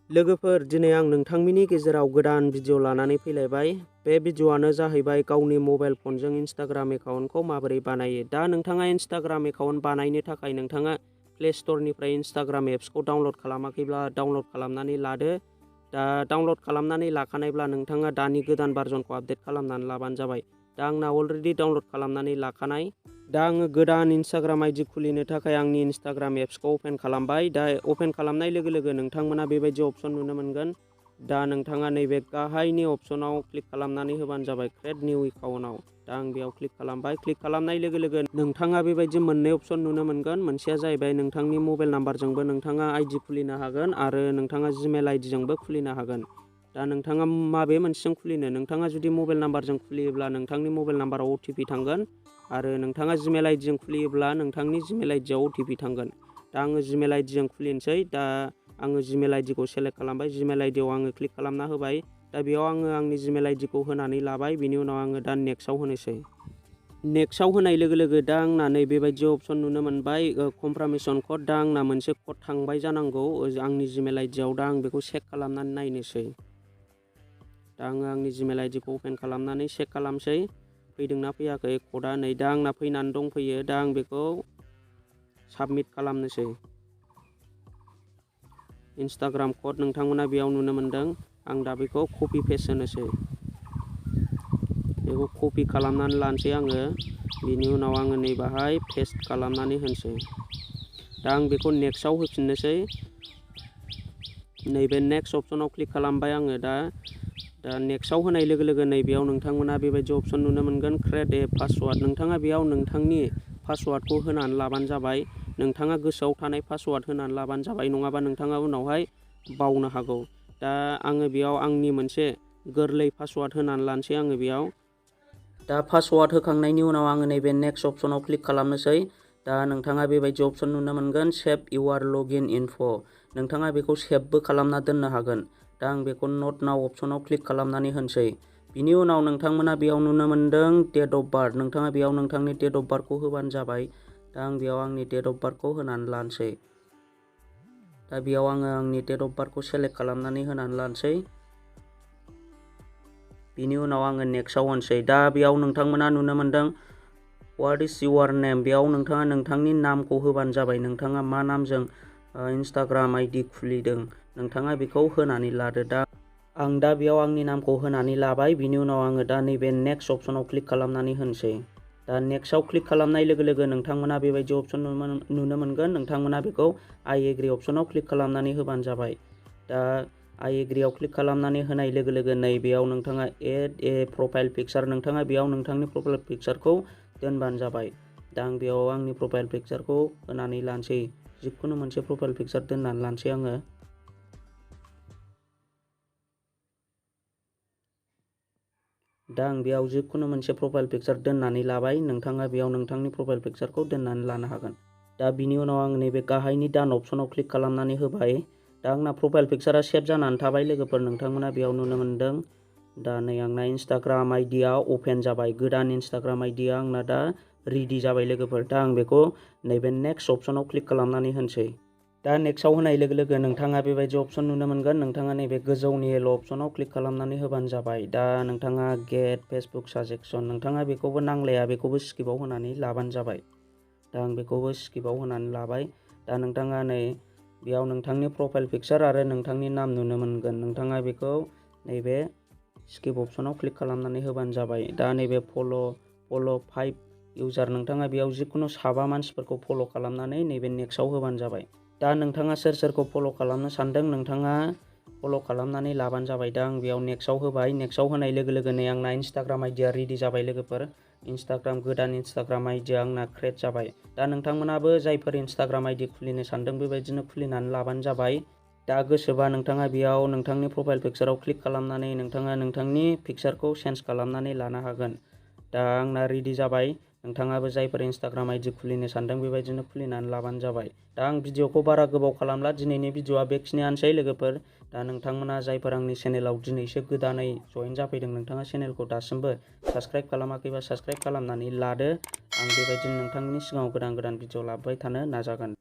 लोगोफोर दिनै आं नोंथांमोननि गेजेराव गोदान भिडिअ लानानै फैलायबाय। बे भिडिअआनो जाहैबाय गावनि मबाइल फनजों इन्स्टाग्राम एकाउन्टखौ माबोरै बानायो। दा नोंथाङा इन्स्टाग्राम एकाउन्ट बानायनो थाखाय नोंथाङा प्ले स्ट'रनिफ्राय इन्स्टाग्राम एप्सखौ डाउनलड खालामाखैब्ला डाउनलड खालामनानै लादो। दा डाउनलड खालामनानै लाखानायब्ला नोंथाङा दानि गोदान भार्जनखौ आपडेट खालामनानै लाबानो जाबाय। दा आंना अलरेडि डाउनलड खालामनानै लाखानाय। दा आङो गोदान इन्स्टाग्राम आइडि खुलिनो थाखाय आंनि इन्स्टाग्राम एप्सखौ अपेन खालामबाय। दा अपेन खालामनाय लोगो लोगो नोंथांमोना बेबायदि अपसन नुनो मोनगोन। दा नोंथाङा नैबे गाहायनि अपसनाव क्लिक खालामनानै होबानो जाबाय क्रिएट निउ एकाउन्टआव। दा आं बेयाव क्लिक खालामबाय। क्लिक खालामनाय लोगो लोगो नोंथाङा बेबायदि मोननै अपसन नुनो मोनगोन। मोनसेया जाहैबाय नोंथांनि मबाइल नाम्बारजोंबो नोंथाङा आइडि खुलिनो हागोन आरो नोंथाङा जिमेल आइडिजोंबो खुलिनो हागोन। दा नोंथाङा माबे मोनसेजों खुलिनो? नोंथाङा जुदि मबाइल नाम्बारजों खुलियोब्ला नोंथांनि मबाइल नाम्बाराव अटिपि थांगोन आरो नोंथाङा जिमेल आइडिजों खुलियोब्ला नोंथांनि जिमेल आइडियाव अटिपि थांगोन। दा आङो जिमेल आइडिजों खुलिनोसै। दा आङो जिमेल आइडिखौ सेलेक्ट खालामबाय। जिमेल आइडियाव आङो क्लिक खालामना होबाय। दा बेयाव आङो आंनि जिमेल आइडिखौ होनानै लाबाय। बिनि उनाव आङो दा नेक्स्टआव होनोसै। नेक्स्टआव होनाय लोगो लोगो दा आंना नै बेबायदि अपसन नुनो मोनबाय कनफार्मेसन कड। दा आंना मोनसे कड थांबाय जानांगौ आंनि जिमेल आइडियाव। दा आं बेखौ चेक खालामनानै नायनोसै। दा आङो आंनि जिमेल आइडिखौ अपेन खालामनानै चेक खालामसै फैदोंना फैयाखै कडआ। नै दा आंना फैनानै दंफैयो। दा आं बेखौ साबमिट खालामनोसै। इन्स्टाग्राम कड नोंथांमोना बेयाव नुनो मोनदों। आं दा बेखौ कपि पेस्ट होनोसै। बेखौ कपि खालामनानै लानोसै आङो। बिनि उनाव आङो नैबाहाय पेस्ट खालामनानै होनोसै। दा आं बेखौ नेक्स्टआव होफिननोसै। नैबे नेक्स्ट अपसनाव क्लिक खालामबाय आङो। दा नेक्स्टआव होनाय लोगो लोगो नैबेयाव नोंथांमोना बेबायदि अपसन नुनो मोनगोन क्रिएट ए पासवार्ड। नोंथाङा बेयाव नोंथांनि पासवार्डखौ होनानै लाबानो जाबाय। नोंथाङा गोसोआव थानाय पासवार्ड होनानै लाबानो जाबाय। नङाबा नोंथाङा उनावहाय बावनो हागौ। दा आङो बेयाव आंनि मोनसे गोरलै पासवार्ड होनानै लानोसै आङो बेयाव। दा पासवार्ड होखांनायनि उनाव आङो नैबे नेक्स्ट अपसनाव क्लिक खालामनोसै। दा नोंथाङा बेबायदि अपसन नुनो मोनगोन सेभ इउआर लगइन इनफ'। नोंथाङा बेखौ सेभबो खालामना दोननो हागोन। दा आं बेखौ नट नाउ अपसनाव क्लिक खालामनानै होनोसै। बिनि उनाव नोंथांमोना बेयाव नुनो मोनदों डेट अफ बार्थ। नोंथाङा बेयाव नोंथांनि डेट अफ बार्थखौ होबानो जाबाय। दा आं बेयाव आंनि डेट अफ बार्थखौ होनानै लानोसै। दा बेयाव आङो आंनि डेट अफ बार्थखौ सेलेक्ट खालामनानै होनानै लानोसै। बिनि उनाव आङो नेक्स्टआव होनोसै। दा बेयाव नोंथांमोना नुनो मोनदों व्हाट इज इउर नेम। बेयाव नोंथाङा नोंथांनि नामखौ होबानो जाबाय। नोंथाङा मा नामजों इन्स्टाग्राम आइडि खुलिदों नोंथाङा बेखौ होनानै लादो। दा आं दा बेयाव आंनि नामखौ होनानै लाबाय। बिनि उनाव आङो दा नैबे नेक्स्ट अपसनाव क्लिक खालामनानै होनोसै। दा नेक्स्टआव क्लिक खालामनाय लोगो लोगो नोंथांमोना बेबायदि अपसन नुनो मोनगोन। नोंथांमोना बेखौ आइ एग्रि अपसनाव क्लिक खालामनानै होबानो जाबाय। दा आइ एग्रियाव क्लिक खालामनानै होनाय लोगो लोगो नैबेयाव नोंथाङा एड ए प्रफाइल पिकचार नोंथाङा बेयाव नोंथांनि प्रफाइल पिकचारखौ दोनबानो जाबाय। दा आं बेयाव आंनि प्रफाइल पिकचारखौ होनानै लानोसै। जिखुनु मोनसे प्रफाइल पिकचार दोननानै लानोसै आङो। दा आं बेयाव जिखुनु मोनसे प्रफाइल पिकचार दोननानै लाबाय। नोंथाङा बेयाव नोंथांनि प्रफाइल पिकचारखौ दोननानै लानो हागोन। दा बिनि उनाव आं नैबे गाहायनि डान अपसनाव क्लिक खालामनानै होबाय। दा आंना प्रफाइल पिकचारा सेभ जानानै थाबाय लोगोफोर। नोंथांमोना बेयाव नुनो मोनदों। दा नै आंना इन्स्टाग्राम आइडिया अपेन जाबाय। गोदान इन्स्टाग्राम आइडिया आंना दा रेडि जाबाय लोगोफोर। दा आं बेखौ नैबे नेक्स्ट अपसनाव क्लिक खालामनानै होनोसै। दा नेक्स्टआव होनाय लोगो लोगो नोंथाङा बेबायदि अपसन नुनो मोनगोन। नोंथाङा नैबे गोजौनि येल' अपसनाव क्लिक खालामनानै होबानो जाबाय। दा नोंथाङा गेट फेसबुक साजेक्सन नोंथाङा बेखौबो नांलाया बेखौबो स्किपआव होनानै लाबानो जाबाय। दा आं बेखौबो स्किपआव होनानै लाबाय। दा नोंथाङा नै बेयाव नोंथांनि प्रफाइल पिकचार आरो नोंथांनि नाम नुनो मोनगोन। नोंथाङा बेखौ नैबे स्किप अपसनाव क्लिक खालामनानै होबानो जाबाय। दा नैबे फल' 5 इउजार नोंथाङा बेयाव जिखुनु साबा मानसिफोरखौ फल' खालामनानै नैबे नेक्स्टआव होबानो जाबाय। दा नोंथाङा सोर सोरखौ फल' खालामनो सानदों नोंथाङा फल' खालामनानै लाबानो जाबाय। दा आं बेयाव नेक्स्टआव होबाय। नेक्स्टआव होनाय लोगो लोगोनो आंना इन्स्टाग्राम आइडिया रेडि जाबाय लोगोफोर। गोदान इन्स्टाग्राम आइडिया आंना क्रिएट जाबाय। दा नोंथांमोनाबो जायफोर इन्स्टाग्राम आइडि खुलिनो सानदों बेबायदिनो खुलिनानै लाबानो जाबाय। दा गोसोबा नोंथाङा बेयाव नोंथांनि प्रफाइल पिकचाराव क्लिक खालामनानै नोंथाङा नोंथांनि पिकचारखौ चेन्ज खालामनानै लानो हागोन। दा आंना रेडि जाबाय। नोंथाङाबो जायफोर इन्स्टाग्राम आइडि खुलिनो सानदों बेबायदिनो खुलिनानै लाबानो जाबाय। दा आं भिडिअखौ बारा गोबाव खालामला। दिनैनि भिडिअआ बेखिनियानोसै लोगोफोर। दा नोंथांमोना जायफोर आंनि चेनेलाव दिनैसो गोदानै जइन जाफैदों नोंथाङा चेनेलखौ दासिमबो साबस्क्राइब खालामाखैबा साबस्क्राइब खालामनानै लादो। आं बेबायदिनो नोंथांनि सिगाङाव गोदान भिडिअ लाबोबाय थानो नाजागोन।